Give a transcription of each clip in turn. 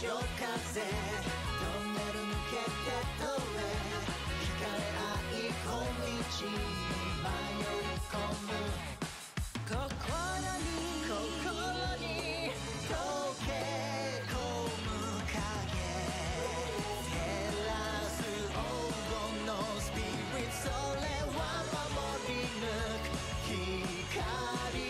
潮風トンネル抜けて通れ惹かれ合い小道に迷い込む心に溶け込む影照らす黄金のスピリッツそれは守り抜く光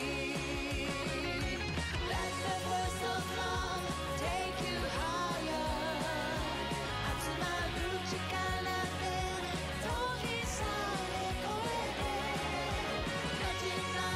Let the voice of love take you higher 集まる力で逃避さえ越えて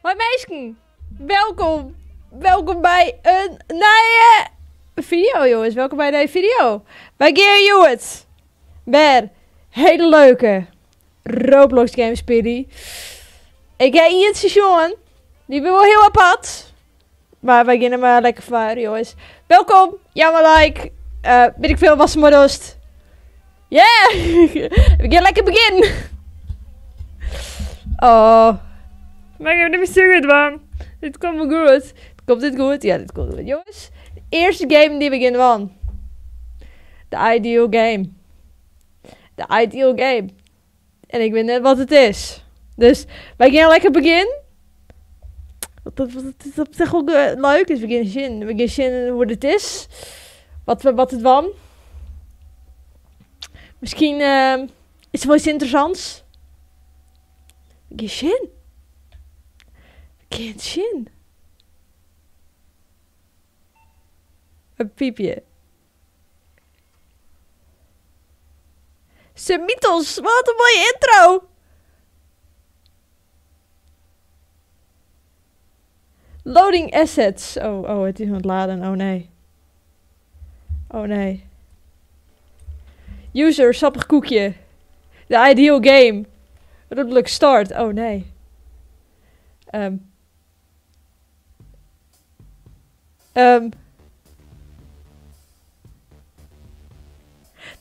Hoi meisken, welkom bij een nieuwe video jongens, welkom bij deze video. Wij gaan je het weer hele leuke Roblox games spelen. Ik ga hier het seizoen, die wil wel heel apart, maar wij gaan maar lekker varen jongens. Welkom, ja maar like, weet ik veel, was maar rust. Yeah, we gaan lekker beginnen. Oh. Maar ik heb niet meer stuurd, man. Dit komt me goed. Komt dit goed? Ja, dit komt goed. Jongens, de eerste game die we gaan van. De ideal game. De ideal game. En ik weet net wat het is. Dus wij gaan lekker beginnen. Dat is ook leuk. Dus we gaan zien hoe het is. Wat het van. Misschien is het wel iets interessants. We gaan zien. Geen zin. Een piepje. Semitos, wat een mooie intro. Loading assets. Oh, het is aan het laden. Oh nee. Oh nee. User, sappig koekje. The ideal game. Roodelijk start. Oh nee.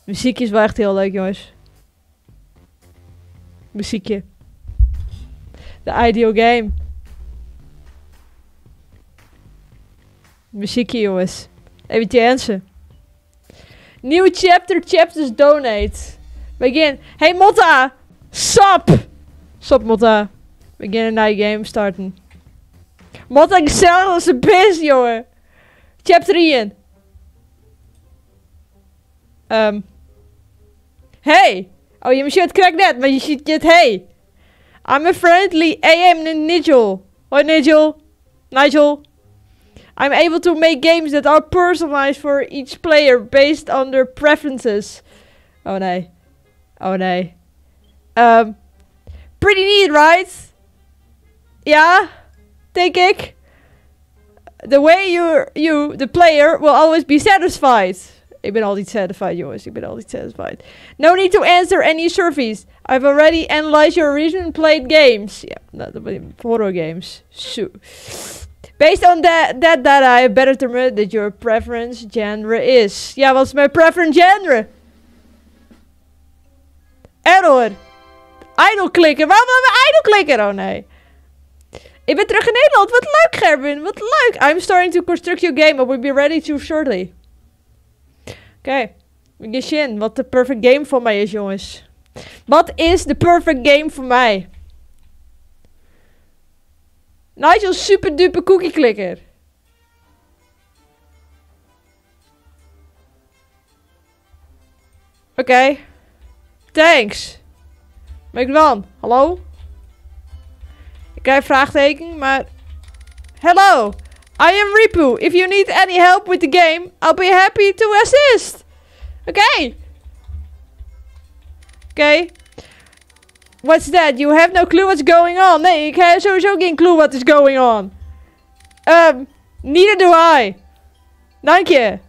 Muziekje is wel echt heel leuk, jongens. Muziekje. The ideal game. Muziekje, jongens. Even chansen. Nieuw chapter, chapters donate. Begin. Hey Motta! Sap! Sap Motta. We gaan een nieuwe game starten. Motta gezellig als een best, jongen. Chapter 3 in. Hey! Oh, je ziet het krijgt net, maar je ziet het hey. I'm a friendly AM Nigel. Hoi Nigel. Nigel. I'm able to make games that are personalized for each player based on their preferences. Oh nee. Oh nee. Pretty neat, right? Ja, denk ik. The way you, the player, will always be satisfied. Ik ben altijd satisfied, jongens. Ik ben altijd satisfied. No need to answer any surveys. I've already analyzed your recent played games. Ja, horror games. So. Based on that data, I better determine that your preference genre is. Ja, wat is mijn preference genre? Error. Idle klikken. Waarom hebben we idle klikken? Oh nee. Ik ben terug in Nederland. Wat leuk, Gerben. Wat leuk. I'm starting to construct your game. I will be ready to shortly. Oké. We gaan zien wat de perfect game voor mij is, jongens. Wat is de perfect game voor mij? Nigel, super duper cookie klikker. Oké. Thanks. Ben ik dan? Hallo? Ik krijg vraagteken, maar... Hello! I am Ripu. If you need any help with the game, I'll be happy to assist. Oké. Oké. What's that? You have no clue what's going on. Nee, ik heb sowieso geen clue what is going on. Neither do I. Dank je.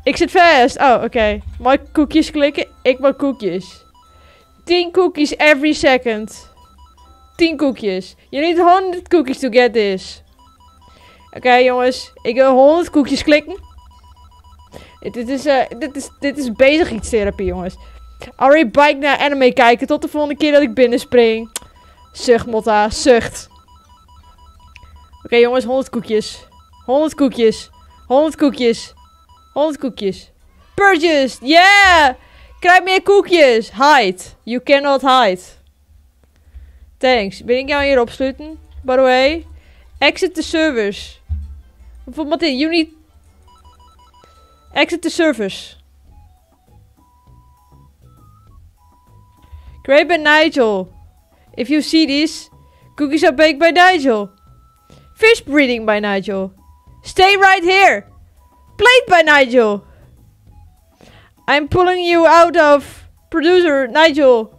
Ik zit vast. Oh, oké. Mag ik koekjes klikken? Ik mag koekjes. 10 cookies every second. 10 koekjes. You need 100 cookies to get this. Oké, jongens. Ik wil 100 koekjes klikken. Dit is bezigheidstherapie, jongens. Already bike naar anime kijken tot de volgende keer dat ik binnenspring. Zucht, Motta. Zucht. Oké, jongens. 100 koekjes. 100 koekjes. 100 koekjes. 100 koekjes. Purchased. Yeah! Krijg meer koekjes. Hide. You cannot hide. Thanks. Ben ik jou hier opsluiten? By the way. Exit the servers. Wat is? You need... Exit the servers. Create by Nigel. If you see this, cookies are baked by Nigel. Fish breeding by Nigel. Stay right here. Played by Nigel. I'm pulling you out of producer Nigel.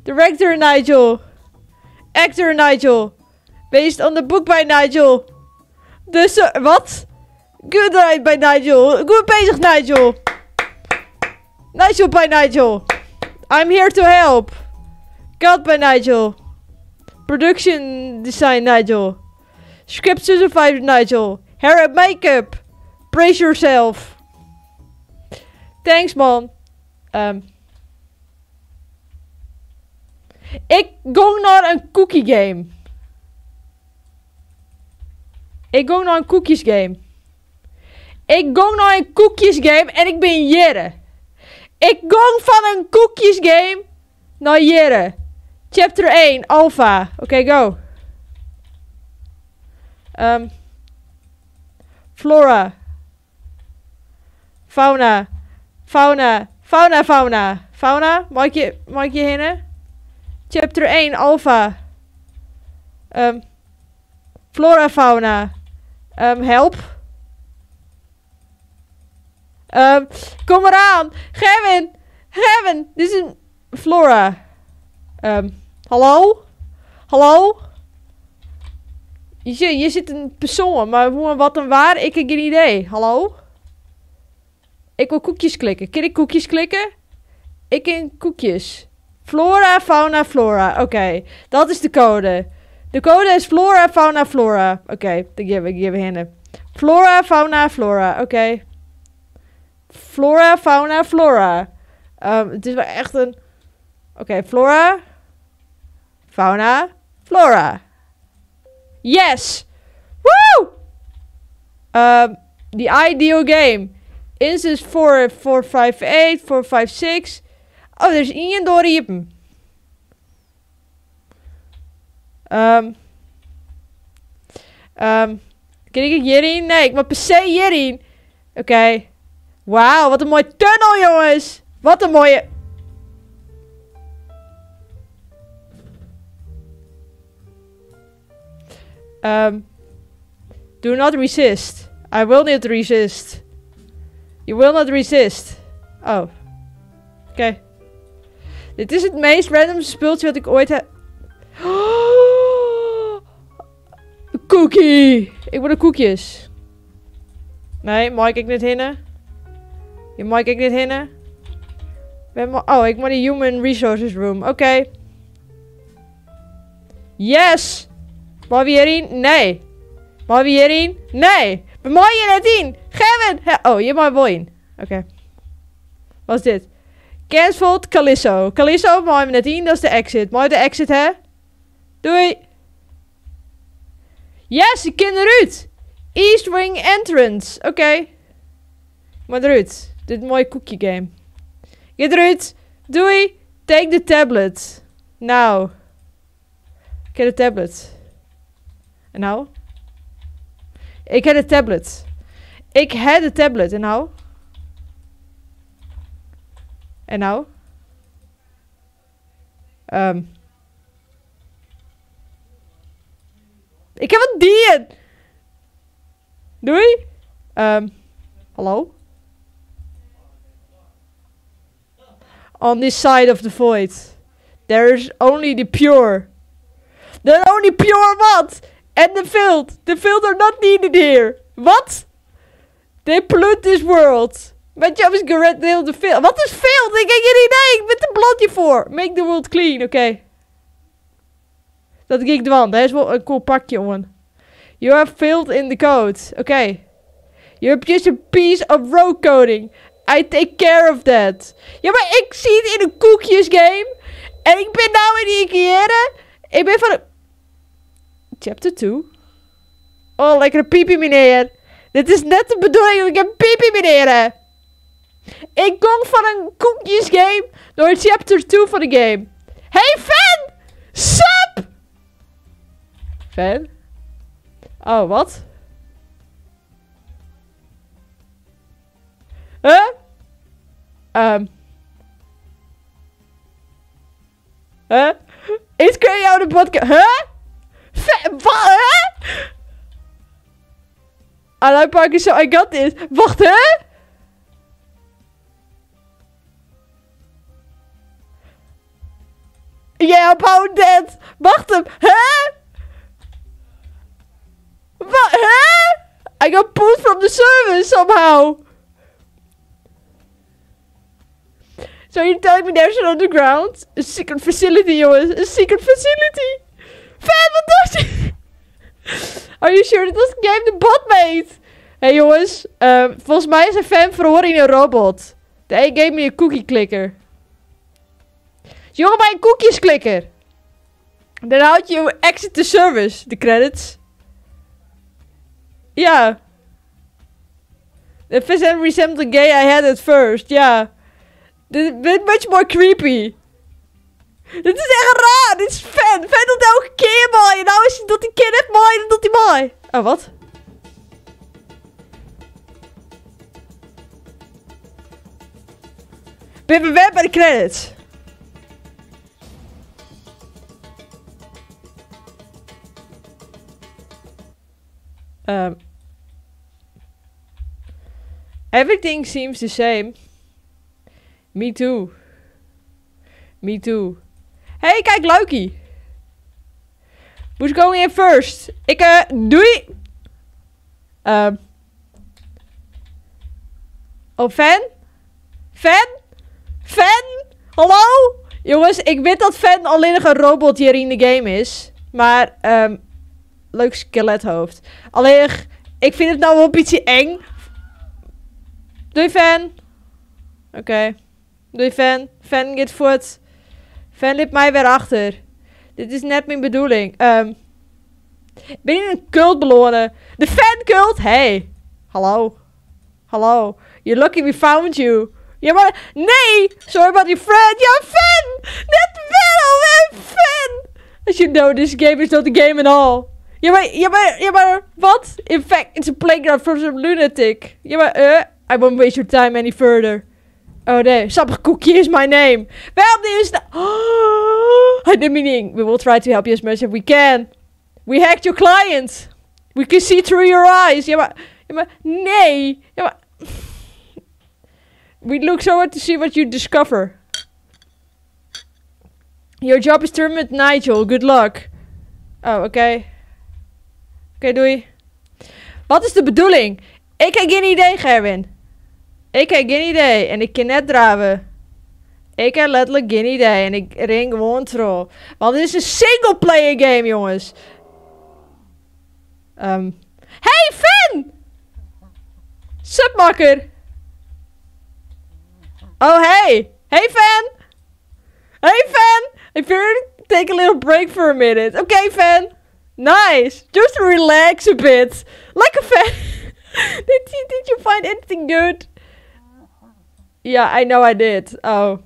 Director Nigel. Actor Nigel. Based on the book by Nigel. Dus, wat? Good ride by Nigel. Goed bezig, Nigel. Nigel by Nigel. I'm here to help. God by Nigel. Production design Nigel. Script supervisor Nigel. Hair and make-up. Brace yourself. Thanks, man. Ik ga naar een cookie game. Ik ga naar een koekjes game. Ik ga naar een koekjes game en ik ben Jere. Ik ga van een koekjes game naar Jere. Chapter 1, Alpha. Oké, go. Flora. Fauna. Fauna. Fauna, fauna. Fauna? Mag ik je heen? Chapter 1, Alpha. Flora, fauna. Help. Kom eraan. Gavin. Gavin. Dit is een Flora. Hallo? Hallo? Je zit een persoon, maar hoe en wat en waar? Ik heb geen idee. Hallo? Ik wil koekjes klikken. Kan ik koekjes klikken? Ik in koekjes. Flora, fauna, flora. Oké, dat is de code. De code is flora, fauna, flora. Oké, dan geven we hen. Flora, fauna, flora. Oké. Flora, fauna, flora. Het is wel echt een... Oké, flora. Fauna, flora. Yes! Woo! The ideal game. Instance 458, 456. Oh, er is één doorriepen. Kan ik hierin? Nee, ik moet per se hierin. Oké. Wauw, wat een mooie tunnel, jongens. Wat een mooie... Do not resist. I will not resist. You will not resist. Oh. Oké. Dit is het meest random speeltje wat ik ooit heb... Oh, cookie. Ik wil de koekjes. Nee, mag ik niet hinnen? Je mag ik niet hinnen? Oh, ik moet de Human Resources Room. Oké. Yes! Mag we hierin? Nee. Mag we hierin? Nee. We mogen je net in. Gavin! Oh, je mag wel in. Oké. Wat is dit? Cancelled Callisto. Callisto, mag je net in. Dat is de exit. Mag je de exit, hè? Doei. Yes, ik ken eruit. East Wing Entrance. Oké. Maar eruit. Dit is een mooie cookie game. Get eruit. Doei. Take the tablet. Nou. Ik heb de tablet. En nou? Ik heb de tablet. Ik heb de tablet. En nou? En nou? Ik heb een dier. Doei. Hallo? On this side of the void. There is only the pure. The only pure what? And the filth. The filth are not needed here. What? They pollute this world. My job is to deal the filth. Wat is filth? Ik heb geen idee. Ik ben te blond hiervoor. Make the world clean. Oké. Dat ging ik doen. Dat is wel een cool pakje, jongen. You have filth in the code. Oké. You have just a piece of road coding. I take care of that. Ja, maar ik zie het in een koekjesgame. En ik ben nou in die keren. Ik ben van de... Chapter 2. Oh, lekkere piepie, meneer. Dit is net de bedoeling dat ik een piepie, meneer. Ik kom van een koekjesgame door chapter 2 van de game. Hey, fan! Sup! Fan? Oh, wat? Huh? Huh? Is kun je jou de podcast... Huh? Wat? Huh? I park so I got this. Wacht, hè? Yeah, about that. Wacht hem. Hè? Hè? I got pulled from the service somehow. So you're telling me there's an underground? A secret facility, jongens. A secret facility. Fan, wat dacht je? Are you sure that was the game the bot made? Hey jongens, volgens mij is een fan verhoren in een robot. They gave me a cookie clicker. Jongen, bij een koekjesklikker. Dan houd je exit the service. De credits. Ja. The fan resembled the gay I had at first. Ja. Much more creepy. Dit is echt raar. Dit is fan. Fan doet elke keer mooi. En nou is hij dat die keer net mooi. Dan doet hij mooi. Oh, wat? Ben we weg bij de credits. Everything seems the same. Me too. Me too. Hey, kijk, Luikie. Who's going in first? Doei. Oh, Fan? Fan? Fan? Hallo? Jongens, ik weet dat Fan alleen nog een robot hier in de game is. Maar, leuk skelethoofd. Alleen, ik vind het nou wel een beetje eng. Doei, Fan. Oké. Doei, Fan. Fan, get voort. Fan liep mij weer achter. Dit is net mijn bedoeling. Ben je een cult belonen? De Fan cult? Hey. Hallo. Hallo. You're lucky we found you. Ja, maar... Nee! Sorry about your friend. Ja, Fan! Net wel, Fan! As you know, this game is not a game at all. Ja, maar... Wat? In fact, it's a playground for some lunatic. Ja, maar... I won't waste your time any further. Oh nee, sappig koekje is my name. Waarom is dat? The meaning. We will try to help you as much as we can. We hacked your client. We can see through your eyes. Ja, maar nee. Ja, maar... We look forward to see what you discover. Your job is terminated, Nigel. Good luck. Oh, oké. Oké, doei. Wat is de bedoeling? Ik heb geen idee, Gerwin. Ik heb geen idee. En ik kan net draven. Ik heb letterlijk geen idee. En ik ring gewoon troll. Want dit is een single player game, jongens. Hey, Finn! Submakker. Oh, hey. Hey, Fan. Hey, Fan. I figured take a little break for a minute. Okay, Fan. Nice. Just to relax a bit. Like a fan. Did you find anything good? Yeah, I know I did. Oh.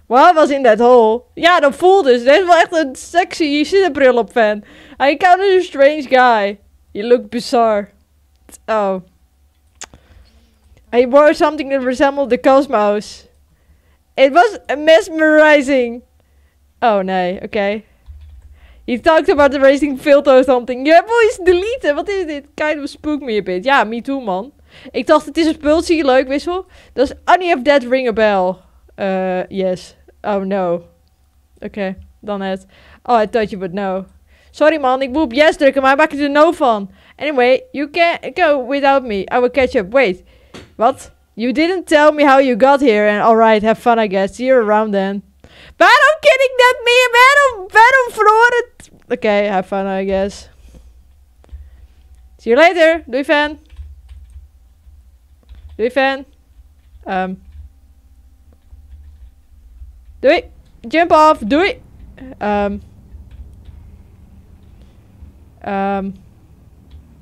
Well, I was in that hole. Ja, dat voelde dus. Dit is wel echt een sexy zonnebril op, Fan. I encountered a strange guy. You look bizarre. Oh. He wore something that resembled the cosmos. It was mesmerizing. Oh, nee. Oké. He talked about erasing filter or something. Je hebt wel eens deleten. Wat is dit? Kind of spook me a bit. Ja, me too, man. Ik dacht, het is een spultje. Leuk, wissel. Does any of that ring a bell? Yes. Oh, no. Oké, dan het. Oh, I thought you would know. Sorry, man. Ik moet op yes drukken, maar hij maakt er no van. Anyway, you can go without me. I will catch up. Wait. What? You didn't tell me how you got here. And alright, have fun, I guess. See you around then. Waarom ken ik dat meer? Waarom verloor het? Oké, have fun, I guess. See you later. Doei, Fan. Doei, Fan. Doei. Jump off. Doei.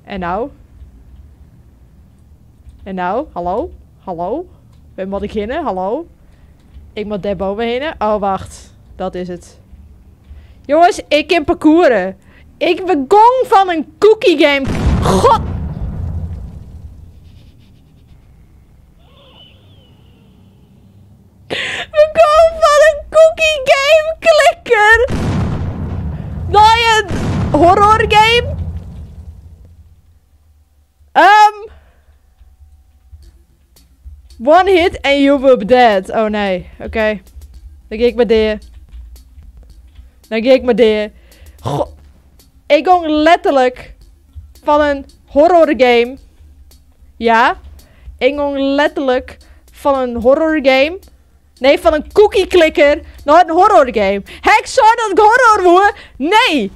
En nou? En nou? Hallo? Hallo? Ben moet ik hinnen? Hallo? Ik moet daar boven hinnen? Oh, wacht. Dat is het. Jongens, ik kan parcouren. Ik ben gong van een cookie game. God! We komen van een cookie game klikker. Naar een horror game. One hit and you will be dead. Oh nee, oké. Dan ga ik bij de. Dan ga ik maar daar. Ik ging letterlijk van een horror game. Ja. Ik ging letterlijk van een horror game. Nee, van een cookie clicker naar een horror game. Hek, zou dat ik horror word? Nee.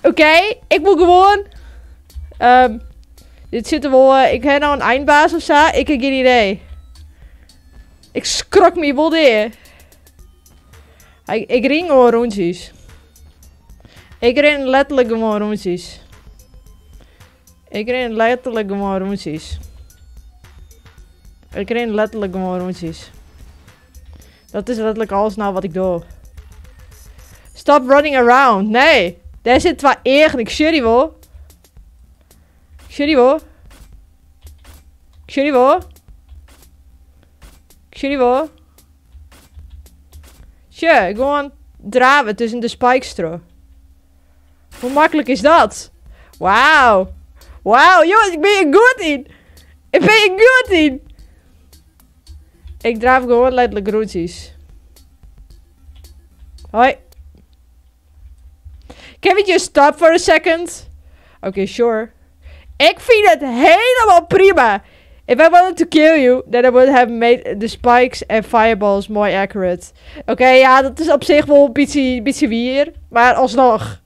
Oké, ik moet gewoon... dit zit er wel... ik heb nou een eindbaas of zo. Ik heb geen idee. Ik schrok me wel neer. Ik ring gewoon rondjes. Ik ren letterlijk gewoon rondjes. Ik ren letterlijk gewoon rondjes. Ik ren letterlijk gewoon rondjes. Dat is letterlijk alles nou wat ik doe. Stop running around. Nee. Daar zit twee eigen. Ik zie die wel. Ik zie die wel. Ik zie die wel. Ik zie die wel. Tja, gewoon draven tussen de spikes door. Hoe makkelijk is dat? Wauw. Wauw, jongens, ik ben hier goed in. Ik ben hier goed in. Ik draaf gewoon letterlijk roetjes. Hoi. Can we just stop for a second? Okay, sure. Ik vind het helemaal prima. If I wanted to kill you, then I would have made the spikes and fireballs more accurate. Oké, ja, dat is op zich wel een beetje weer. Maar alsnog.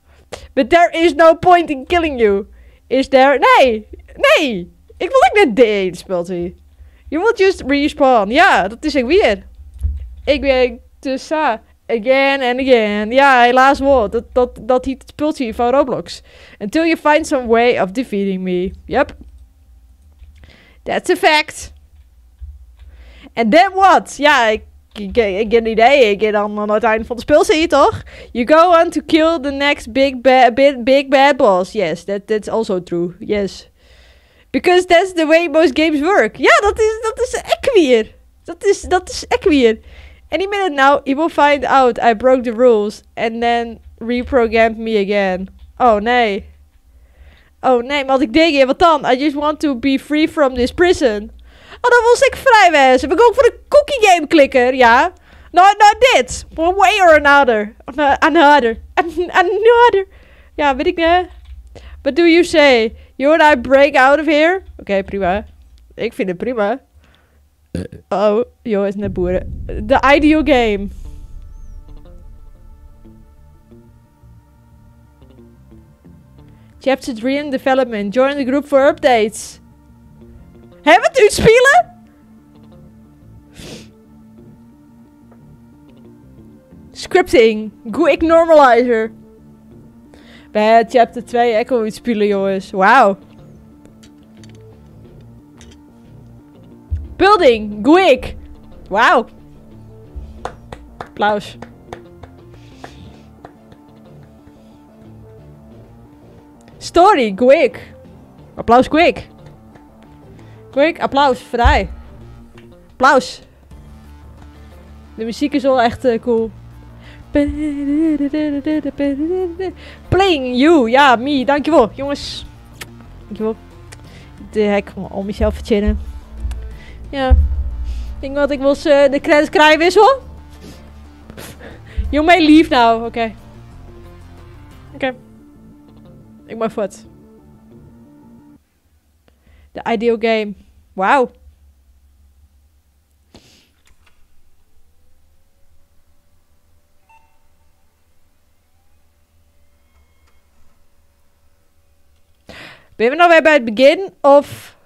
But there is no point in killing you. Is there? Nee. Nee. Ik wil ook net D1 speelt hij. You will just respawn. Ja, dat is ik weer. Ik ben dus again and again. Ja, helaas wel. Dat heet het speeltje van Roblox. Until you find some way of defeating me. Yep. That's a fact. And then what? Ja, ik heb een idee. Ik ga dan aan het einde van het spel zie je toch? You go on to kill the next big bad boss. Yes, that's also true. Yes. Because that's the way most games work. Ja, dat is echt weer. Dat is echt weer. Any minute now, he will find out I broke the rules. And then reprogrammed me again. Oh nee. Oh nee, maar als ik denk, wat dan? I just want to be free from this prison. Oh, dan was ik vrij wezen. We gaan voor de cookie game klikken, ja. Nou dit. One way or another. Another. Ja, weet ik niet. What do you say? You and I break out of here? Oké, prima. Ik vind het prima. Oh, joh, is net boeren. The ideal game. Chapter 3 in development. Join the group for updates. Hebben we het uitspelen? Scripting. Quick normalizer. Bij chapter 2 echo uitspelen, jongens. Wauw. Building. Quick. Wauw. Applaus. Story. Quick. Applaus, quick. Quick, applaus, vrij. Applaus. De muziek is wel echt cool. Playing you, ja, me, dankjewel, jongens. Dankjewel. De hek om mezelf te chillen. Ja. Ik denk wat ik wil de credits krijgen wissel. You may leave now, oké. Oké. Ik ben voort. The ideal game. Wauw. Ben we nou weer bij het begin? Of...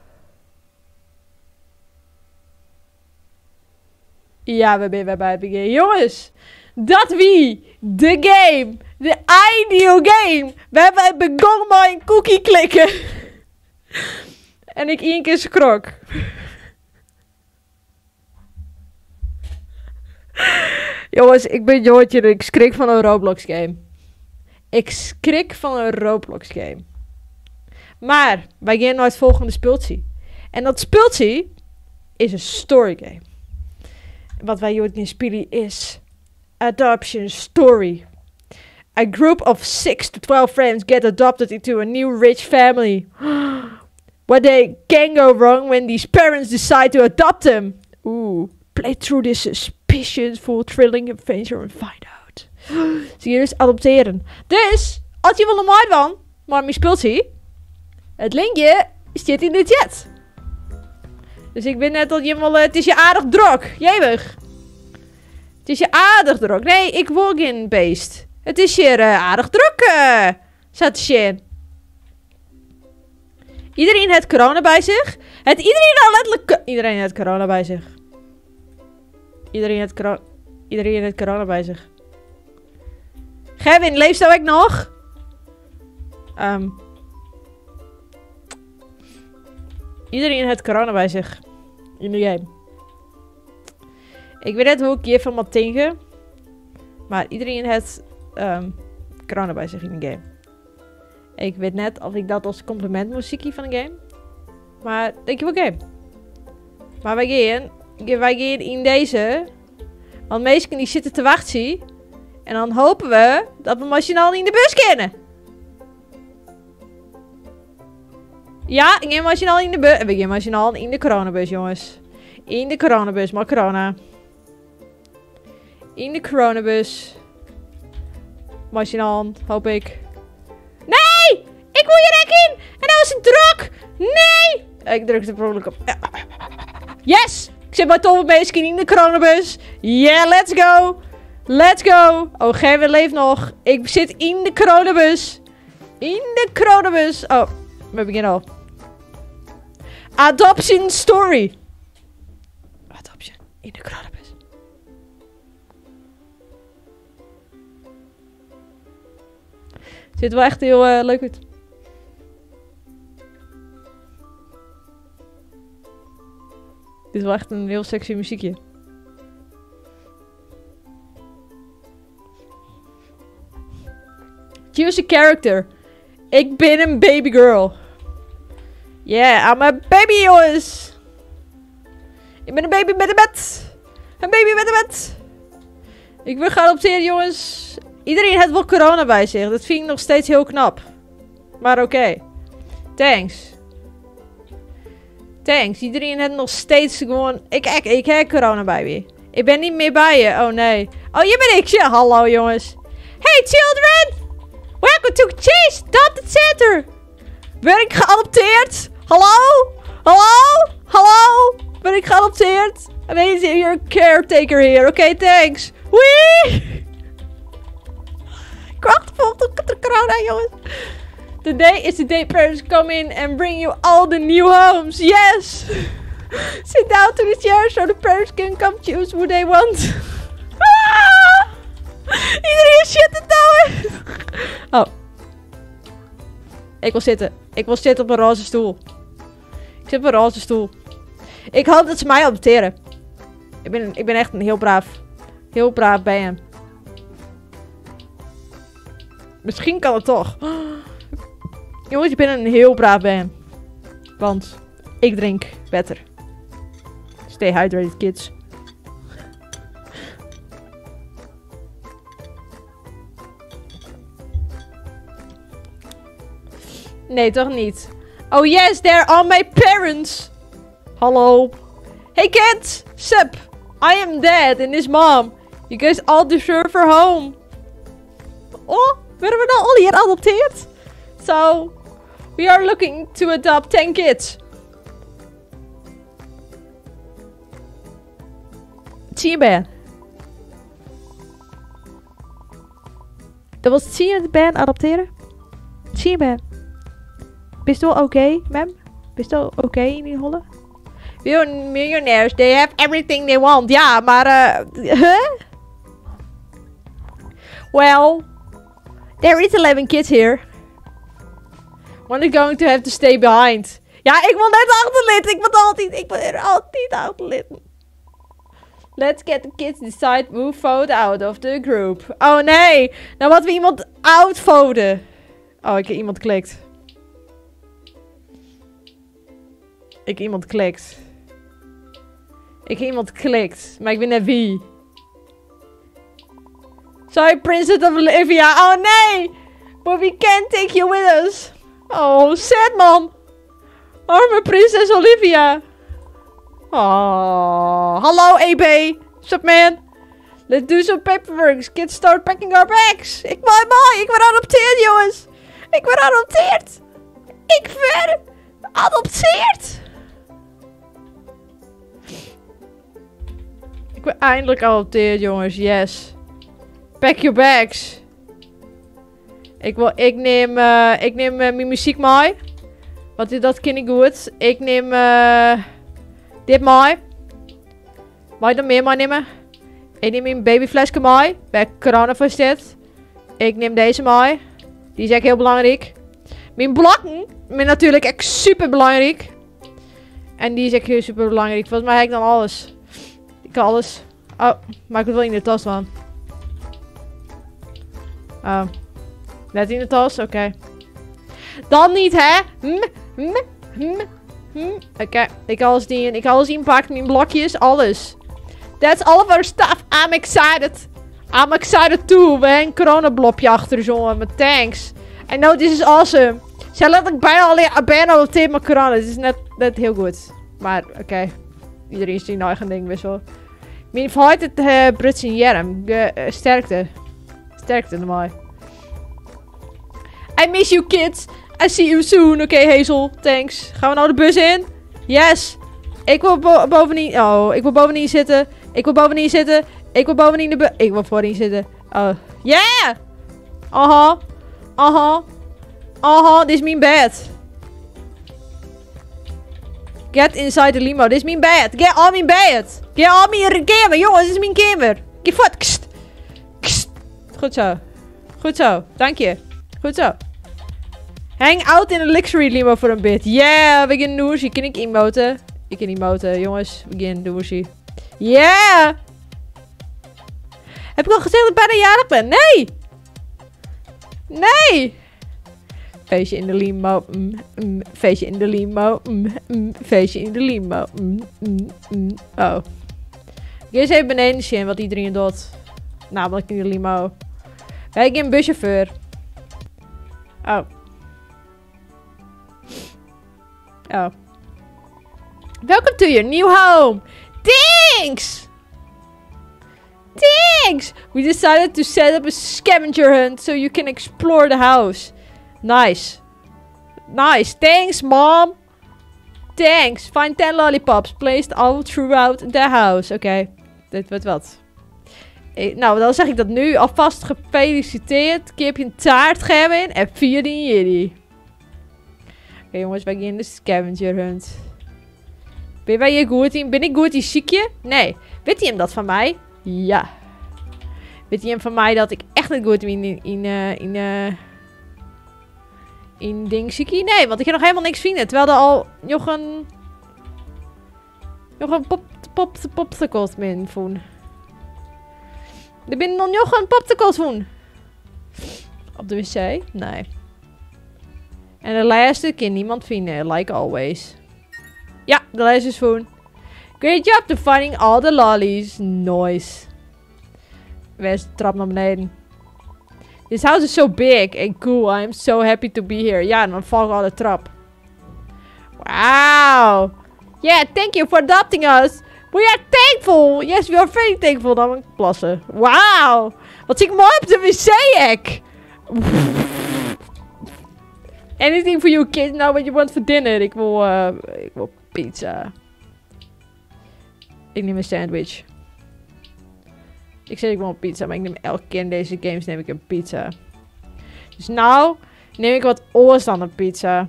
Ja, we zijn weer bij het begin. Jongens, dat wie? De game. De ideal game. We hebben begonnen met een cookie klikken. En ik één keer schrok. Jongens, ik ben Joortje en ik schrik van een Roblox game. Ik schrik van een Roblox game. Maar, wij gaan naar het volgende speeltje. En dat speeltje is een story game. Wat wij Joortje gaan spelen is Adoption Story. A group of 6 to 12 friends get adopted into a new rich family. What can go wrong when these parents decide to adopt them? Ooh, play through this Suspicious, thrilling adventure and find out. Zie je dus adopteren. Dus, als je wil een mooi van, maar je speelt zie. Het linkje zit in de chat. Dus ik ben net al helemaal... het is je aardig druk. Jewig. Het is je aardig druk. Nee, ik word geen beest. Het is hier aardig druk. Zat shit. Iedereen heeft corona bij zich. Het iedereen al letterlijk... Iedereen heeft corona bij zich. Iedereen heeft corona bij zich. Gavin, leeft zo ik nog? Iedereen heeft corona bij zich. In de game. Ik weet net hoe ik hiervan moet denken. Maar iedereen heeft corona bij zich in de game. Ik weet net of ik dat als compliment moest zien van de game. Maar denk je wel game. Maar wij gaan in deze. Want meesten die zitten te wachten. En dan hopen we dat we machinaal in de bus kennen. Ja, ik ga machinaal in de bus. We gaan machinaal in de coronabus, jongens. In de coronabus, maar corona. In de coronabus. Machinaal, hoop ik. Nee! Ik wil hier in! En nou is het druk! Nee! Ik druk het per ongeluk op. Ja. Yes! Ik zit bij Tom Beeskin in de coronabus. Yeah, let's go! Let's go! Oh, Gerwin leeft nog. Ik zit in de coronabus. In de coronabus. Oh, we beginnen al. Adoption story. Adoption in de coronabus. Ziet wel echt heel leuk uit. Dit is wel echt een heel sexy muziekje. Choose a character. Ik ben een baby girl. Yeah, I'm a baby, jongens. Ik ben een baby met een bed. Een baby met een bed. Ik wil geadopteerd, jongens. Iedereen heeft wel corona bij zich. Dat vind ik nog steeds heel knap. Maar oké. Thanks. Thanks. Iedereen heeft nog steeds gewoon... Ik heb corona bij me. Ik ben niet meer bij je. Oh nee. Oh, hier ben ik. Ja, hallo jongens. Hey children. Welcome to Chase Adopted Center. Ben ik geadopteerd? Hallo? Hallo? Hallo? Ben ik geadopteerd? Amazing, you're a caretaker here. Oké, thanks. Wee! Ik wacht op de corona, jongens. Today is the day parents come in and bring you all the new homes. Yes! Sit down to the chair so the parents can come choose who they want. Iedereen is shit te douwen. Oh. Ik wil zitten. Ik wil zitten op een roze stoel. Ik zit op een roze stoel. Ik hoop dat ze mij adopteren. Ik ben echt een heel braaf bij hem. Misschien kan het toch. Jongens, ik ben een heel braaf bij hem. Want ik drink water. Stay hydrated, kids. Nee, toch niet. Oh yes, there are my parents. Hallo. Hey kids. Sup. I am dad and his mom. You guys all deserve a home. Oh, werden we nou al hier adopteerd? So, we are looking to adopt 10 kids. Zie je Ben? Dat was zie je de Ben adopteren? Zie je Ben? Bist wel oké, ma'am? Bist wel oké in die holle? Millionaires, they have everything they want. Ja, maar huh? Well, there is 11 kids here. One is going to have to stay behind. Ja, ik wil net achterlid. Ik ben er altijd achterlid. Let's get the kids decide who vote out of the group. Oh nee, nou wat we iemand outvoten. Oh, ik heb iemand klikt. Ik heb iemand klikt. Maar ik weet net wie. Sorry, Princess of Olivia. Oh nee! But we can't take you with us. Oh, sad man. Arme Prinses Olivia. Oh, hallo EB. Sup man? Let's do some paperwork. Get start packing our bags. Ik word adopteerd, jongens. Ik word adopteerd. Ik werd adopteerd. Ik ben eindelijk adopteerd, jongens. Yes. Pack your bags. Ik neem mijn muziek mee. Want dat ken ik goed. Ik neem dit mee. Mag je er meer mee nemen? Ik neem mijn babyflesje mee. Bij corona zit. Ik neem deze mee. Die is echt heel belangrijk. Mijn blokken. Mijn natuurlijk echt super belangrijk. En die is echt heel super belangrijk. Volgens mij heb ik dan alles. Ik kan alles. Oh, maar ik wil in de tas dan. Oh. Net in de tas? Oké. Dan niet, hè? Oké. Ik ga alles inpakken. Mijn blokjes. Alles. That's all of our stuff. I'm excited. I'm excited too. We hebben een coronablopje achter zo. Met thanks. I know this is awesome. Ze let ik bijna al tegen mijn corona. Het is net heel goed. Maar oké. Iedereen is zijn eigen ding best wel. Mijn verhaal het Brits in Jerem. Sterkte. Sterkte normaal. I miss you kids. I see you soon. Oké, Hazel. Thanks. Gaan we nou de bus in? Yes. Ik wil bovenin. Oh, ik wil bovenin zitten. Ik wil bovenin zitten. Ik wil bovenin de bus. Ik wil voorin zitten. Oh. Yeah! Aha. Aha. Aha. Dit is mijn bed. Get inside the limo. Dit is mijn bed. Get on mijn bed. Get on mijn kamer. Jongens, dit is mijn kamer. Get voet. Kst. Kst. Goed zo. Goed zo. Dank je. Goed zo. Hang out in een luxury limo voor een bit. Yeah, we gaan douchen. Kan ik emoten? Ik kan emoten, jongens. We gaan douchen. Yeah! Heb ik al gezegd dat ik bijna jarig ben? Nee! Nee! Feestje in de limo. Feestje in de limo. Feestje in de limo. Oh. Ik ga eens even beneden zien wat iedereen doet. Namelijk in de limo. Wij gaan een buschauffeur. Oh. Oh. Welcome to your new home. Thanks! Thanks! We decided to set up a scavenger hunt so you can explore the house. Nice. Nice. Thanks, Mom. Thanks. Find 10 lollipops placed all throughout the house. Oké. Dit wordt wat. Nou, dan zeg ik dat nu. Alvast gefeliciteerd. Ik heb je een taart gegeven en 14 jullie. Oké, jongens, wij gaan de scavenger hunt. Ben jij hier goed in? Ben ik goed in ziekje? Nee. Weet je hem dat van mij? Ja. Weet je hem van mij dat ik echt niet goed ben in ding ziekje? Nee, want ik heb nog helemaal niks vinden. Terwijl er al nog een popsicles min voen. Er ben nog een popsicles voen. Op de wc? Nee. En de laatste kan niemand vinden, like always. Ja, de laatste is voen. Great job to finding all the lollies. Nice. Waar is de trap naar beneden? This house is so big and cool. I am so happy to be here. Ja, dan val ik al de trap. Wow. Yeah, thank you for adopting us. We are thankful. Yes, we are very thankful. Dan moet ik plassen. Wow. Wat zie ik mooi op de wc-hek. Anything for you kids now what you want for dinner. Ik wil pizza. Ik neem een sandwich. Ik zeg ik wil een pizza, maar ik neem elke keer in deze games neem ik een pizza. Dus nou neem ik wat oors dan een pizza.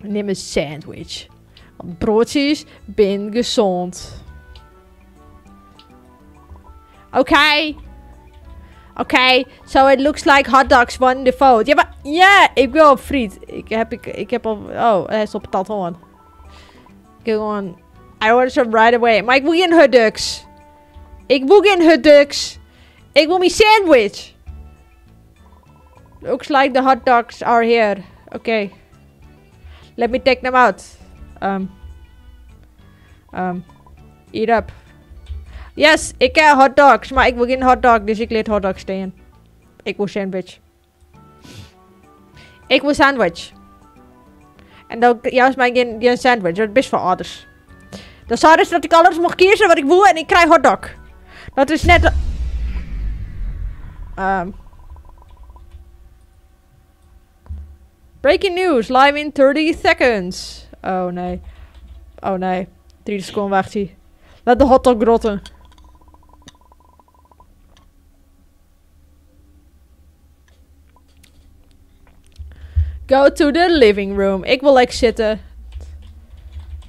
Ik neem een sandwich. Want broodjes ben gezond. Oké. Oké, so it looks like hot dogs won the vote. Ja, maar ja, ik wil op friet. Ik heb al. Oh, hij is op het hoorn. Ik wil gewoon. I order some right away. Maar ik wil geen hotdogs. Ik wil geen hotdogs. Ik wil mijn sandwich. Looks like the hot dogs are here. Okay. Let me take them out. Eat up. Yes, ik heb hot dogs, maar ik wil geen hot dog, dus ik laat hot dog staan. Ik wil sandwich. Ik wil sandwich. En dan juist mij geen sandwich, dat is best wel anders. Dat zou dus dat ik alles mag kiezen wat ik wil en ik krijg hotdog. Dat is net... Breaking news, live in 30 seconds. Oh nee. Oh nee. 3 seconden wacht hij. Laat de hotdog rotten. Go to the living room. Ik wil lekker zitten.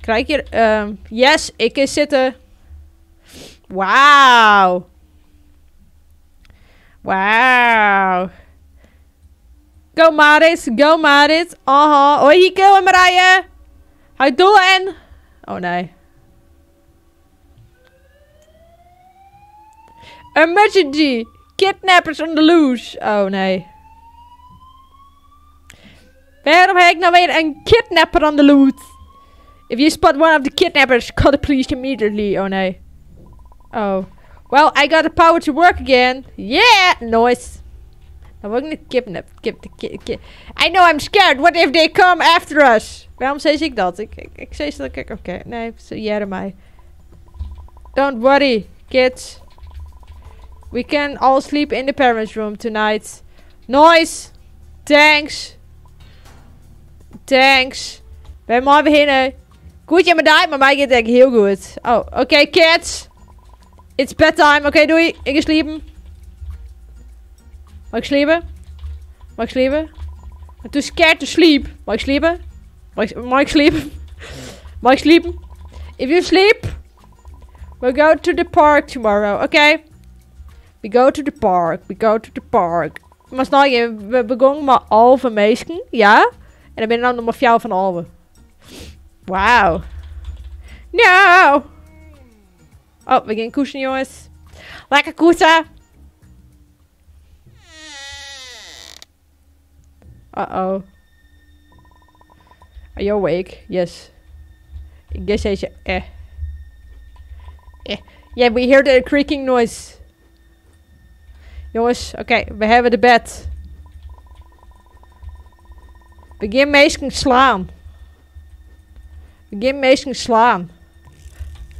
Krijg je... yes, ik is zitten. Wauw. Wauw. Go Marit, go Marit. Aha. Hoi Hieke en Marije. How doing? Oh nee. Emergency. Kidnappers on the loose. Oh nee. Waarom heb ik nou weer een kidnapper on the loose? If you spot one of the kidnappers, call the police immediately. Oh nee. Oh. Well, I got the power to work again. Yeah! Nice. Dan word ik niet kidnapped. I know I'm scared. What if they come after us? Waarom zei ik dat? Ik zei dat ik... Oké, nee. Jere mij. Don't worry, kids. We can all sleep in the parents' room tonight. Nice. Thanks. Thanks. Ben maar beginnen. Goed, je me daar, maar mij gaat het heel goed. Oh, oké, kids. It's bedtime. Oké, doei. Ik ga sliepen. Mag ik sliepen? Mag ik sliepen? I'm too scared to sleep. Mag ik sliepen? Mag ik sliepen? Mag ik sliepen? If you sleep, we'll go to the park tomorrow. Okay? We go to the park. We go to the park. Maar snel, we begonnen maar halve meesken. Ja? En dan ben ik nou nog maar jou van halve. Wauw. No! Oh, we gaan koersen, jongens. Lekker koersen. Uh-oh. Are you awake? Yes. I guess I should... Yeah, we hear the creaking noise. Jongens, oké, we hebben de bed. Begin meestal slaan. Begin meestal slaan.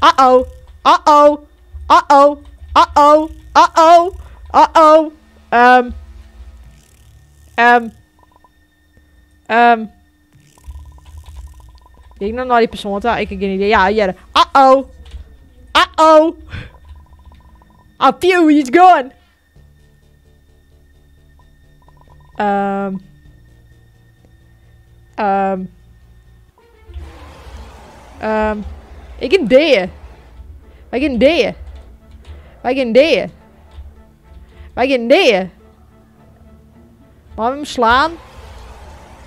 Uh-oh. Uh-oh. Uh-oh. Uh-oh. Uh-oh. Uh-oh. Ik nog naar die persoon toe. Ik heb geen idee. Ja, Jere. Uh-oh. Uh-oh. Oh, phew, he's gone. Ik heb ideeën. Wij gaan ideeën. Wij gaan ideeën. Wij gaan ideeën. Maar we hem slaan.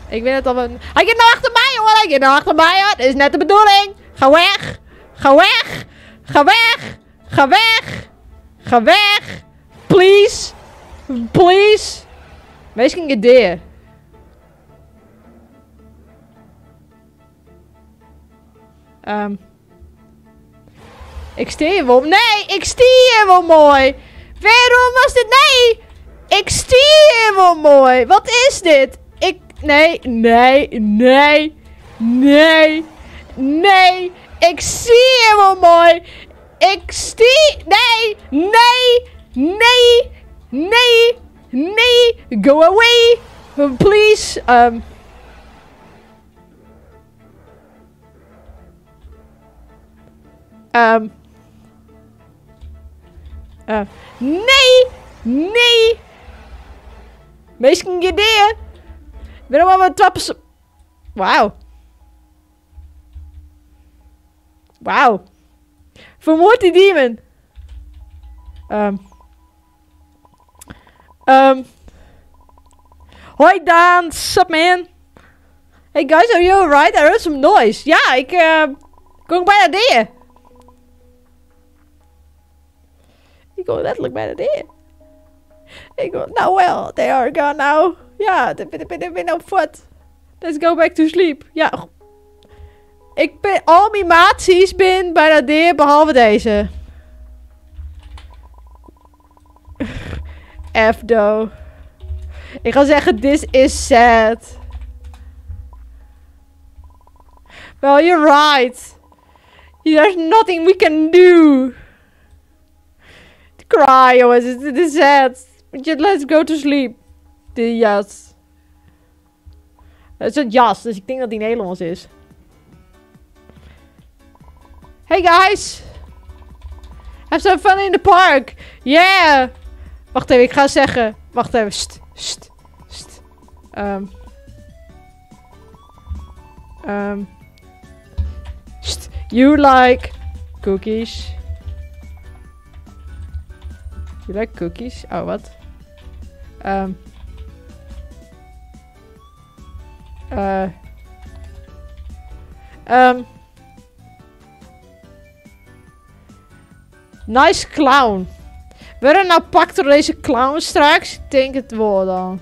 Ik weet het al. Hij gaat nou achter mij, hoor. Hij gaat nou achter mij, hoor. Dat is net de bedoeling. Ga weg. Ga weg. Ga weg. Ga weg. Ga weg. Please. Please. Wees geen ideeën. Ik steer wel. Nee, ik steer wel mooi. Waarom was dit? Nee. Ik steer wel mooi. Wat is dit? Nee. Ik zie wel mooi. Ik steer. Nee. Go away. Please. Nee. Meestal ideeën. Waarom hebben we trappen? Wauw. Vermoord die demon. Hoi Daan, sup man? Hey guys, are you alright? I heard some noise. Ja, ik kom bijna neer. Ik kom letterlijk bijna neer. Ik kom, nou well, they are gone now. Ja, they been op foot. Let's go back to sleep. Ja. Ik ben, al mijn maties ben bijna neer, behalve deze. F-do. Ik ga zeggen, this is sad. Well, you're right. There's nothing we can do. Cry, jongens. Het is sad. Just let's go to sleep. De jas. Het is een jas, dus ik denk dat die Nederlands is. Hey guys. Have some fun in the park. Yeah. Wacht even, ik ga zeggen. Wacht even. St. You like cookies. You like cookies? Oh, wat? Nice clown. Werden nou pakt door deze clown straks? Ik denk het wel dan.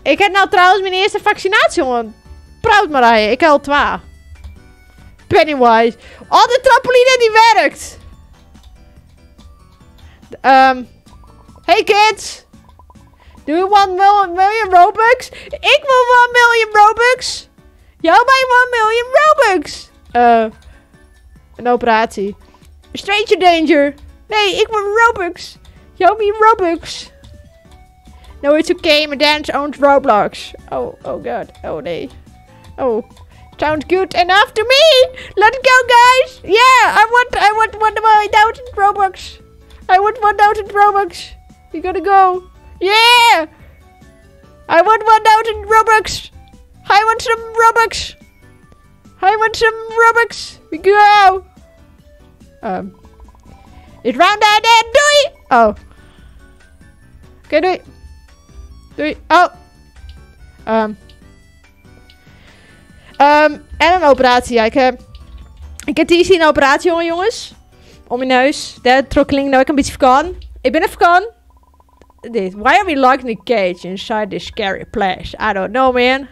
Ik heb nou trouwens mijn eerste vaccinatie, jongen. Proud Marije, ik heb al 2. Pennywise. Oh, de trampoline die werkt. Hey kids. Do you want million Robux? Ik wil 1 million Robux. Jou mij 1 million Robux. Een operatie. Stranger danger. Nee, ik wil Robux. Jou me Robux. No, it's okay. My dad owns Roblox. Oh god. Oh nee. Oh. Sounds good enough to me. Let's go, guys. Yeah, I want 1,000 Robux. I want 1,000 Robux. We gotta go. Yeah. I want 1,000 Robux. I want some Robux. I want some Robux. We go. It's round and doei. Oh. Oké, doei. Doei. Oh. En een operatie. Ja, ik heb hier zien een operatie, jongens. Om mijn neus. Dat trokkeling nou ik een beetje verkan. Ik ben even verkan. Dit. Why are we locked in a cage inside this scary place? I don't know, man.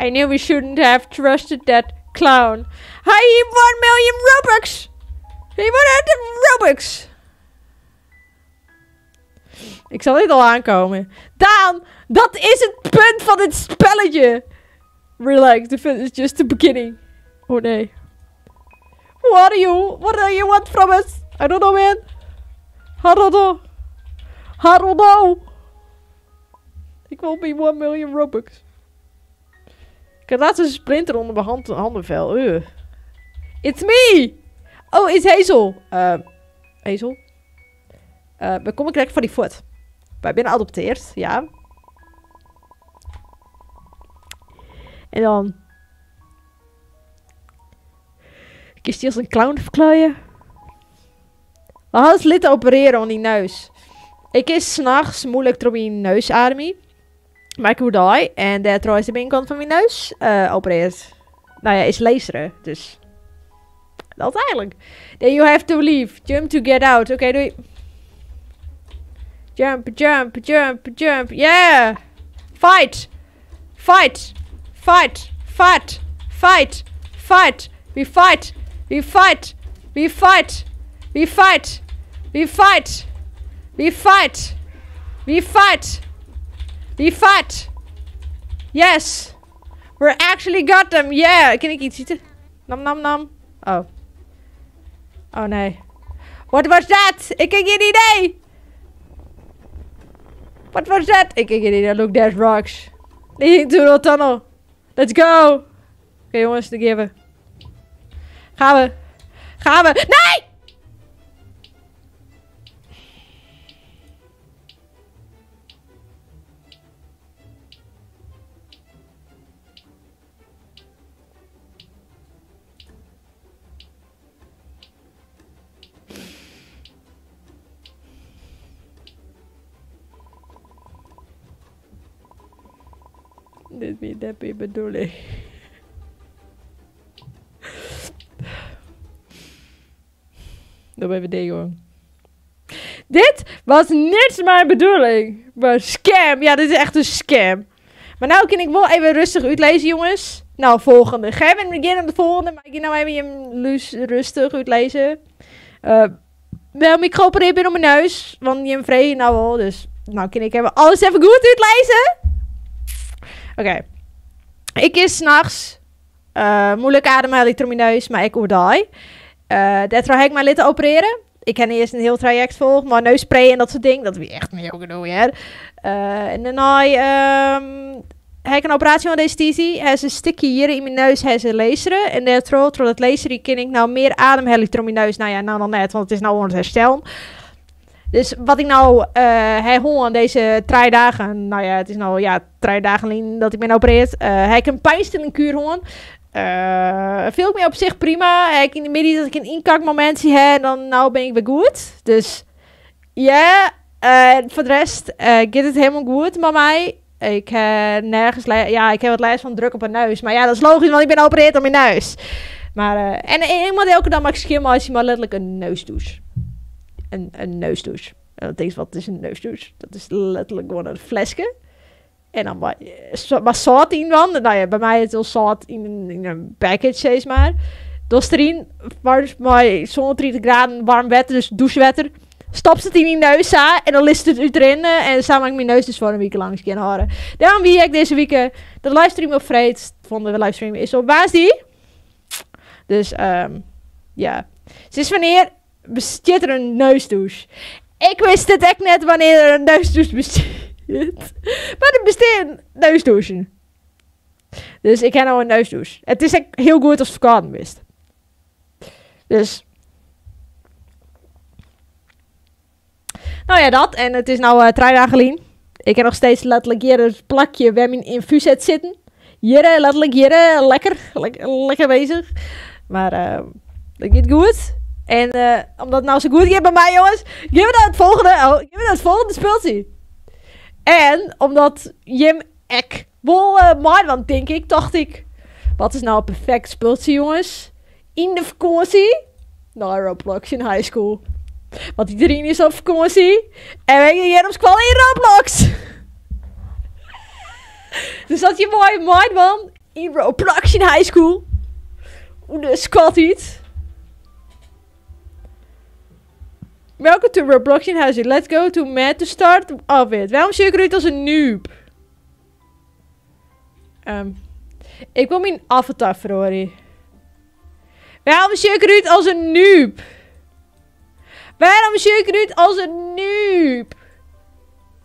I knew we shouldn't have trusted that clown. He 1 million Robux. He 100 Robux. Ik zal dit al aankomen. Daan, dat is het punt van dit spelletje. Relax, the fun is just the beginning. Oh nee. What do you want from us? I don't know, man. I don't know. Ik wil be 1 million Robux. Ik had laatst een splinter onder mijn handenvel. It's me! Oh, it's Hazel. Hazel? Dan kom ik direct van die voet. Wij ben geadopteerd, ja. En dan... kies die als een clown te verklaaien. We hadden het lid te opereren aan die neus. Ik is 's nachts moeilijk door mijn neus ademen. Maar ik moet die. En dat trouwens de binnenkant van mijn neus opereert. Nou ja, is laseren. Dus... dat eigenlijk. Then you have to leave. Jump to get out. Oké, doei. Jump, jump, jump, jump. Yeah! Fight! Fight! Fight! Fight! Fight! Fight! We fight! We fight! We fight! We fight! We fight! We fight! We fight! We fight! Yes! We actually got them! Yeah! Kan ik iets eten? Nam nam nam. Oh. Oh nee. What was that? Ik heb geen idee! What was that? Ik heb geen idee. Look, there's rocks. Leading to the tunnel. Let's go! Oké, jongens, de geven. Gaan we. Gaan we. Nee! Dat bedoel ik. Doe even dit gewoon. Dit was niet mijn bedoeling. Maar scam. Ja, dit is echt een scam. Maar nou kan ik wel even rustig uitlezen, jongens. Nou, volgende. Ga even beginnen op de volgende. Maar ik ga nou even hem rustig uitlezen. Wel, ik geopereerd ben op mijn neus. Want je vrees nou wel. Dus nou kan ik even alles even goed uitlezen. Oké. Ik is 's nachts moeilijk ademhalen door mijn neus, maar ik oordai. Daardoor heb ik mijn litten opereren. Ik heb eerst een heel traject volgen, maar neusspray en dat soort dingen. Dat is echt niet heel genoeg, hè. En daarna heb ik een operatie van anesthesie. Hij is een stukje hier in mijn neus, hij is een laseren. En daardoor, door het laseren, kan ik nou meer ademhalen door mijn neus. Nou ja, nou dan net, want het is nou aan het herstellen. Dus wat ik nou heb aan deze 3 dagen, nou ja, het is nou ja 3 dagen geleden dat ik ben opereerd. Heb ik een pijnstilling kuur veel meer op zich prima. Heb ik in de midden dat ik een inkakmomentje heb, dan nou ben ik weer goed. Dus ja, voor de rest gaat het helemaal goed met mij. Ik heb nergens ik heb wat lijst van druk op mijn neus. Maar ja, dat is logisch, want ik ben geopereerd op mijn neus. Maar, en ik moet elke dag schimmen als je maar letterlijk een neusdouche. Een neusdouche. En dan denk je, wat is een neusdouche? Dat is letterlijk gewoon een flesje. En dan maar zout in dan. Nou ja, bij mij is het wel zout in een package, zeg maar. Dus erin, maar zo'n 30 graden warm water, dus douchewater. Stop het in die neus en dan list het erin. En samen maak ik mijn neus dus voor een week lang kunnen houden. Daarom wie ik deze week de livestream op vreed. Vonden we livestream is op baas die. Dus ja. Sinds wanneer bestaat er een neusdouche? Ik wist het echt net wanneer er een neusdouche bestaat. Maar er bestaat een neusdouche. Dus ik heb nou een neusdouche. Het is echt heel goed als het verkouden wist. Dus. Nou ja, dat. En het is nou 3 dagen geleden. Ik heb nog steeds letterlijk hier het plakje waar mijn infuus zit zitten. Hier, letterlijk hier, lekker bezig. Maar dat gaat goed. En omdat het nou zo goed gaat bij mij, jongens, geven we naar het volgende speeltje. En omdat Jim ek wel maar, want denk ik, dacht ik, wat is nou een perfect speeltje, jongens? In de vakantie naar Roblox in high school. Want iedereen is op vakantie. En wij gaan hier op school in Roblox. Dus dat je mooi mind man in Roblox in high school. Hoe de squad heet. Welcome to Roblox in high school. Let's go to Matt to start of it. Waarom zie ik eruit als een noob? Ik wil mijn avatar verhoren. Waarom zie ik eruit als een noob? Waarom zie ik eruit als een noob?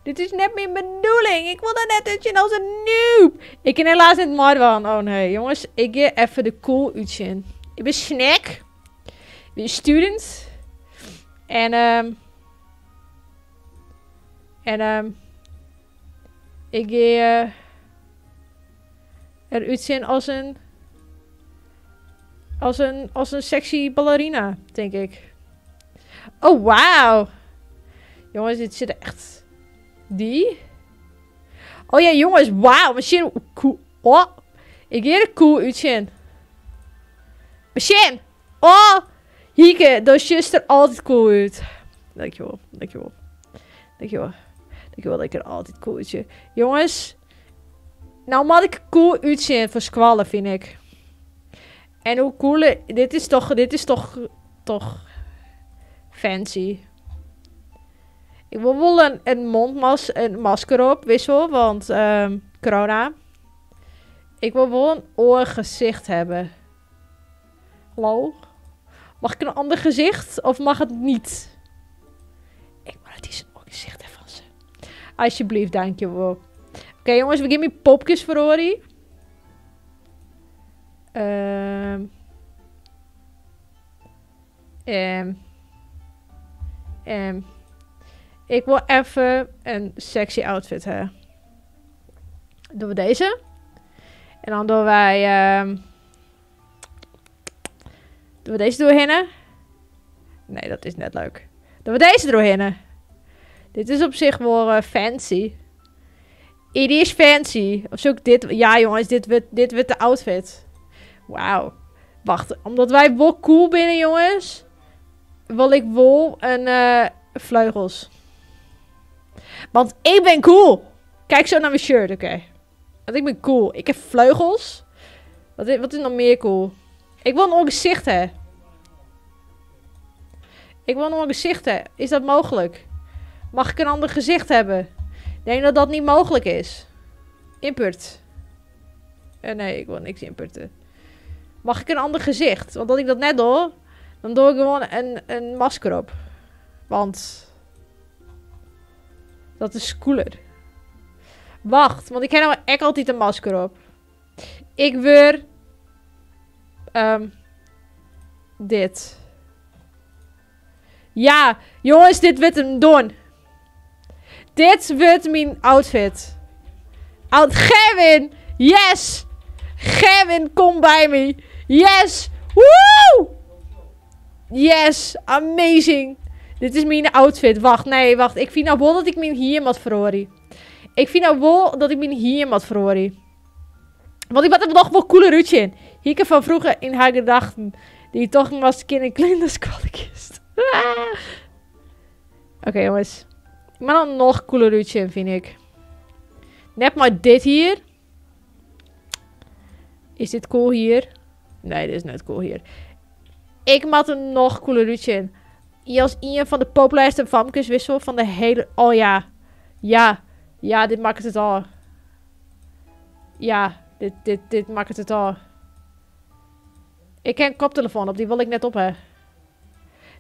Dit is net mijn bedoeling. Ik wil er net uitzien als een noob. Ik kan helaas niet maar van. Oh nee, jongens. Ik ga even de cool uitzien. Ik ben Snack. Ik ben student. En ik ga eruit zien als een sexy ballerina, denk ik. Oh, wauw. Jongens, dit zit echt... Die? Oh ja, jongens, wauw. Machine, cool. Oh, ik ga er cool uitzien. Machine. Oh, Hieke, dat ziet er altijd cool uit. Dankjewel, dankjewel. Dankjewel. Dankjewel dat ik er altijd cool uitzie. Jongens. Nou moet ik cool uitzien voor squallen, vind ik. En hoe cool... Dit is toch fancy. Ik wil wel een masker op, wissel, want corona. Ik wil wel een oorgezicht hebben. Hallo? Mag ik een ander gezicht of mag het niet? Ik wil dat hij zijn oorgezicht heeft van ze. Alsjeblieft, dankjewel. Oké, jongens, we geven me popjes voor Ori. Ik wil even een sexy outfit hebben. Doen we deze. En dan doen wij... doen we deze doorheen? Nee, dat is net leuk. Doen we deze doorheen? Dit is op zich wel fancy. It is fancy. Of zoek dit... Ja, jongens, dit wordt de outfit. Wauw. Wacht, omdat wij wel cool binnen, jongens... wil ik wel een vleugels. Want ik ben cool. Kijk zo naar mijn shirt, oké. Want ik ben cool. Ik heb vleugels. Wat is nog meer cool? Ik wil een gezicht hebben. Ik wil een gezicht hebben. Is dat mogelijk? Mag ik een ander gezicht hebben? Ik denk dat dat niet mogelijk is. Input. Nee, ik wil niks inputten. Mag ik een ander gezicht? Want als ik dat net doe, dan doe ik gewoon een masker op. Want dat is cooler. Wacht, want ik heb nou echt altijd een masker op. Ik wil dit. Ja, jongens, dit wordt hem doen. Dit wordt mijn outfit. Gavin! Yes! Gavin, kom bij me. Yes! Woo! Yes! Amazing! Dit is mijn outfit. Wacht, nee, wacht. Ik vind nou wel dat ik mijn hier moet verhoren. Want ik had er nog wel coole rutje in. Hier van vroeger in haar gedachten. Die toch was kinderklinderskwalletjes. Oké, jongens. Ik maak dan nog cooler rutje in, vind ik. Net maar dit hier. Is dit cool hier? Nee, dit is net cool hier. Ik maak er nog cooler rutje in. Hier als een van de populairste famkes wissel van de hele... Oh ja. Ja. Ja, dit maakt het al. Ja, dit maakt het al. Ik heb een koptelefoon op, die wil ik net op hebben.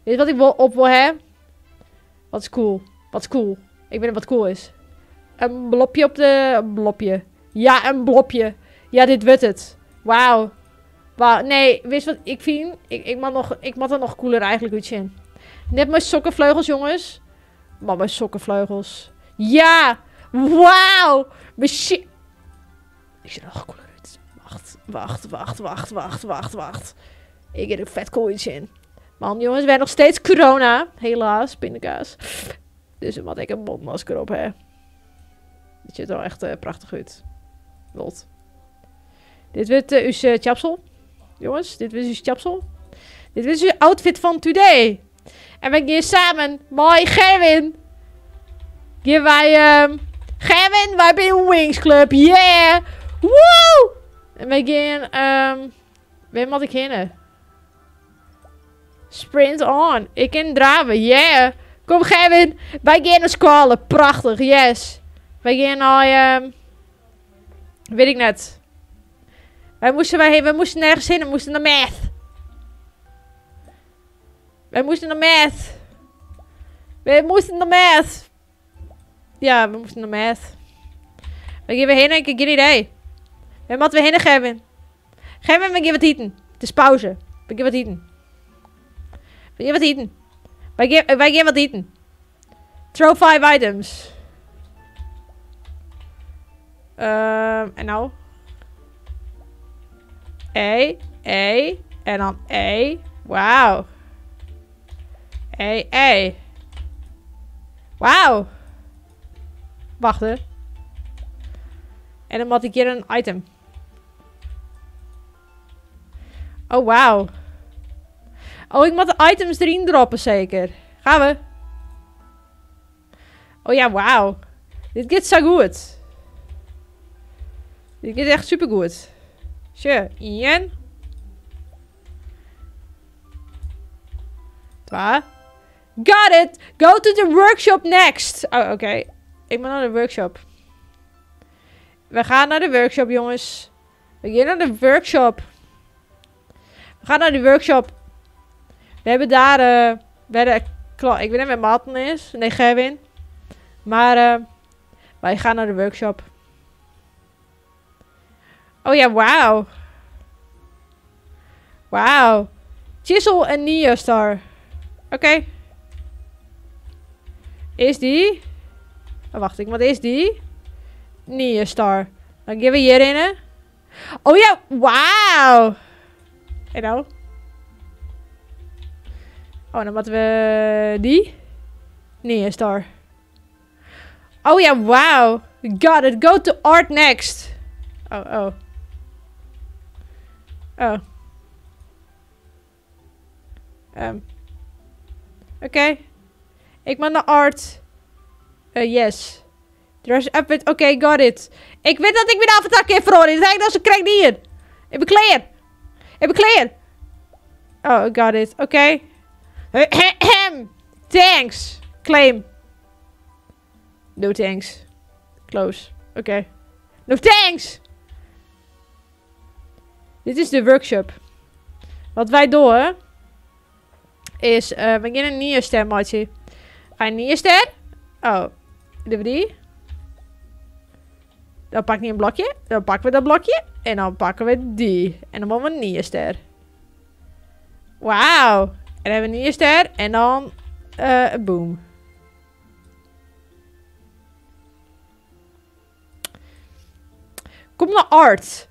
Dit is wat ik op wil hebben. Wat is cool? Wat is cool? Ik weet niet wat cool is. Een blopje op de... blopje. Ja, een blopje. Ja, dit wordt het. Wauw. Wauw. Nee, weet je wat ik vind? Ik mag er nog cooler eigenlijk iets in. Net mijn sokkenvleugels, jongens. Maar mijn sokkenvleugels. Ja! Wauw! Mijn shit. Ik zie er nog cooler uit. Wacht. Ik heb er vet cool iets in. Man, jongens, we hebben nog steeds corona. Helaas, pindakaas. Dus wat ik een mondmasker op heb. Dit ziet er wel echt prachtig uit. Lot. Dit wordt uw chapsel. Jongens, dit is uw chapsel. Dit is uw outfit van today. En we gaan samen met Gerwin. Gaan wij... Gerwin, wij zijn een Wings Club. Yeah! Woo! En wij gaan... waar moet ik heen? Sprint on. Ik kan draven. Yeah! Kom Gerwin. Wij gaan naar squallen. Prachtig. Yes. Wij gaan naar... weet ik net. We moesten nergens heen. We moesten naar math. We moesten naar math. Ja, we moesten naar math. We gaan weer heen. Ik heb geen idee. Waar moeten we heen, Gerwin? Gerwin, we gaan wat eten. Het is pauze. We gaan wat eten. Wij gaan wat eten. Throw 5 items. En nou? E. En dan E. Wauw. E. Wauw. Wacht, hè. En dan moet ik hier een item. Oh, wauw. Oh, ik moet de items erin droppen, zeker. Gaan we. Oh ja, wauw. Dit gaat zo goed. Dit gaat echt super goed. Sure. 1. 2. Got it! Go to the workshop next! Oh, oké. Ik moet naar de workshop. We gaan naar de workshop, jongens. We gaan naar de workshop. We hebben daar... ik weet niet wat Maarten is. Nee, Gerwin. Maar wij gaan naar de workshop. Oh ja, wauw. Wauw. Chisel en Neostar. Oké. Is die? Oh, wacht, wat is die? Neostar. Dan gaan we hierin. Oh ja, wauw. En nou? Oh, dan moeten we die. Neostar. Oh ja, wauw. Got it. Go to art next. Oh. Oké. Ik moet naar art. Yes. Dress up with... Oké, got it. Ik weet dat ik mijn avatar heb verloren. Dat is een krijg niet hier. Ik ben clear. Oh, got it. Oké. Thanks. Claim. No thanks. Close. Oké. No thanks. Dit is de workshop. Wat wij doen is, we gaan een Nierster matje. Een Nierster. Oh, doen we die? Dan pak ik een blokje. Dan pakken we dat blokje. En dan pakken we die. En dan hebben we een Nierster. Wauw. En dan hebben we een Nierster. En dan, boom. Kom naar art.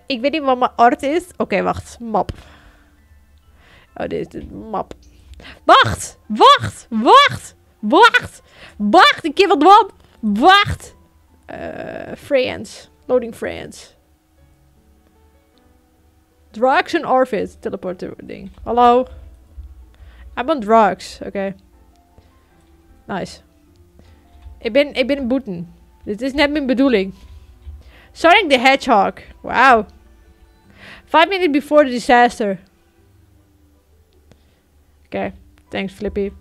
Ik weet niet wat mijn art is. Oké, wacht. Map. Oh, dit is de map. Wacht! Wacht! Wacht! Wacht! Wacht! Ik heb wat map. Wacht! Friends. Loading friends. Drugs en Orphid. Teleporter ding. Hallo? Ik ben drugs. Oké. Nice. Ik ben een boeten. Dit is net mijn bedoeling. Sonic the Hedgehog. Wow. 5 minutes before the disaster. Oké. Thanks, Flippy.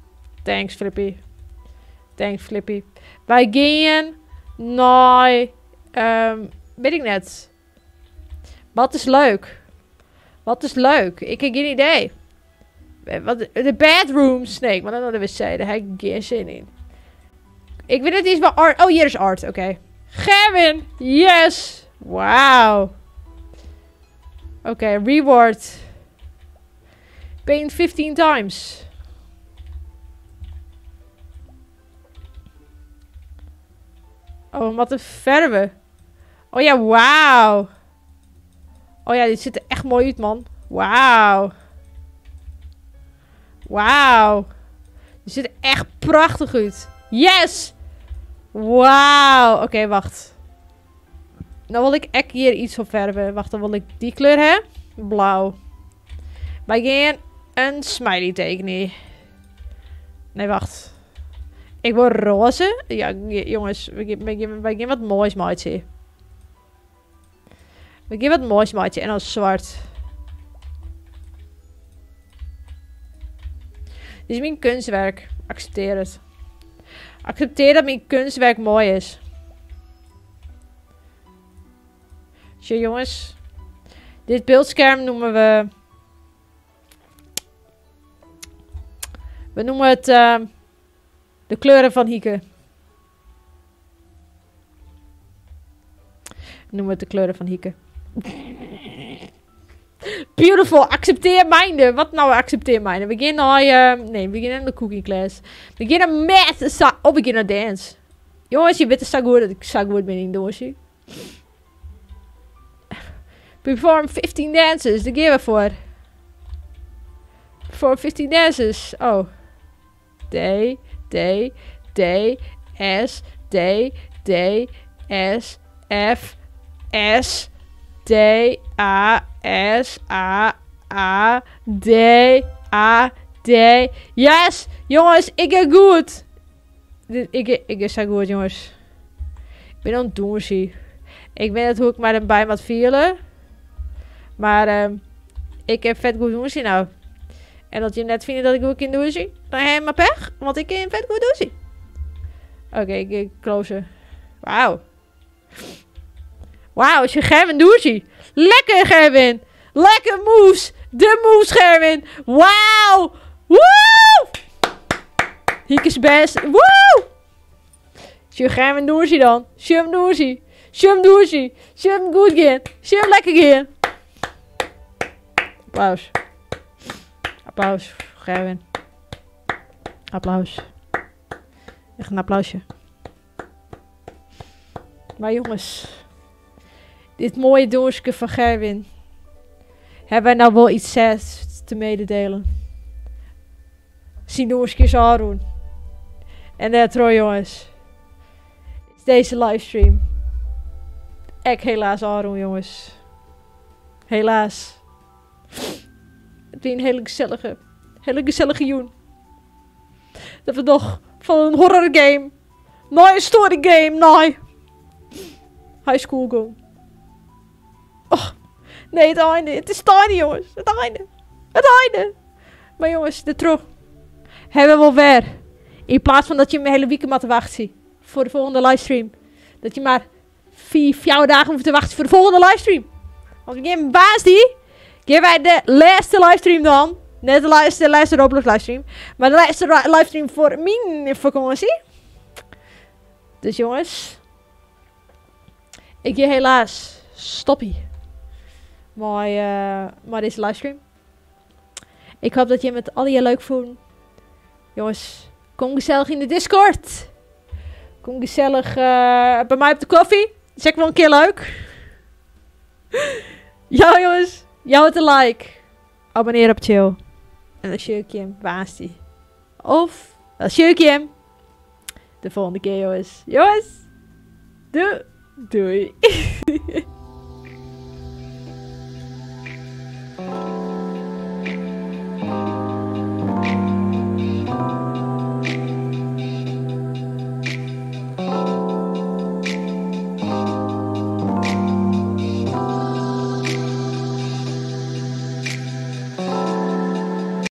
Thanks, Flippy. Thanks, Flippy. Wij gaan naar... weet ik net. Wat is leuk? Wat is leuk? Ik heb geen idee. Wat, de bedrooms. Nee, ik moet naar de wc. Daar heb ik geen zin in. Ik weet het iets van art. Oh, hier is art. Oké. Gavin! Yes! Wauw. Oké, reward. Paint 15 times. Oh, wat een verven. Oh ja, wauw. Oh ja, dit ziet er echt mooi uit, man. Wauw. Wauw. Dit ziet er echt prachtig uit. Yes! Wauw. Oké, wacht. Nou wil ik echt hier iets op verven. Wacht, dan wil ik die kleur hebben. Blauw. Wij gaan een smiley tekenen. Nee, wacht. Ik wil roze. Ja, jongens. Wij gaan wat moois maatje. We gaan wat moois maatje. En dan zwart. Dit is mijn kunstwerk. Accepteer het. Accepteer dat mijn kunstwerk mooi is. Zo jongens. Dit beeldscherm noemen we... We noemen het... de kleuren van Hieke. Noemen we het de kleuren van Hieke. Beautiful. Accepteer mijne. Wat nou accepteer mijne? We gaan naar... nee, we gaan naar de cooking class. We gaan naar math. Oh, we gaan naar dance. Jongens, je weet het zo goed dat ik zo goed ben in doosje. Perform 15 dances. Daar gaan we voor. Perform 15 dances. Oh. D, S, D, S, F, S, D, A, S, A, D, A, D. Yes! Jongens, ik ga goed. Ik ga zo goed, jongens. Ik ben aan het doen, zie. Ik weet het hoe ik maar erbij moet vielen. Maar, ik heb vet goed doen, zie nou. En dat je net vindt dat ik goed kan doen, zie. Dan heb je maar pech, want ik kan vet goed doen, zie. Oké, ik close. Wauw. Wauw, is je Gerwin douche. Lekker, Gerwin. Lekker moves. De moves, Gerwin. Wauw. Woe. Hiek is best. Woe. Is je Gerwin douche dan. Shum douche. Shum douche. Shum goed gaan. Shum lekker gaan. Applaus. Applaus, Gerwin. Applaus. Echt een applausje. Maar jongens... Dit mooie doorsje van Gerwin. Hebben wij nou wel iets zes te mededelen? Zien doorsjes Arun. En dat hoor jongens. Is deze livestream. Ik helaas Arun jongens. Helaas. Het is een hele gezellige joen. Dat we nog van een horror game. naar een story game, naar high school gaan. Oh, nee, het einde. Het is het einde, jongens. Het einde. Het einde. Maar jongens, de terug. Hebben we wel weer. In plaats van dat je mijn hele weekend moet wachten voor de volgende livestream. Dat je maar 4 dagen hoeft te wachten voor de volgende livestream. Want we geven baas die. Geven wij de laatste livestream dan. Net de laatste Roblox livestream. Maar de laatste livestream voor mijn vakantie. Dus jongens. Ik ga helaas stoppie. Maar deze livestream. Ik hoop dat je met al je leuk vond. Jongens, kom gezellig in de Discord. Kom gezellig bij mij op de koffie. Dat is ook wel een keer leuk. Ja jongens, jou met een like. Abonneer op Chill. En dan zie ik je hem baastie. Of, dan zie ik je hem de volgende keer jongens. Jongens, doei.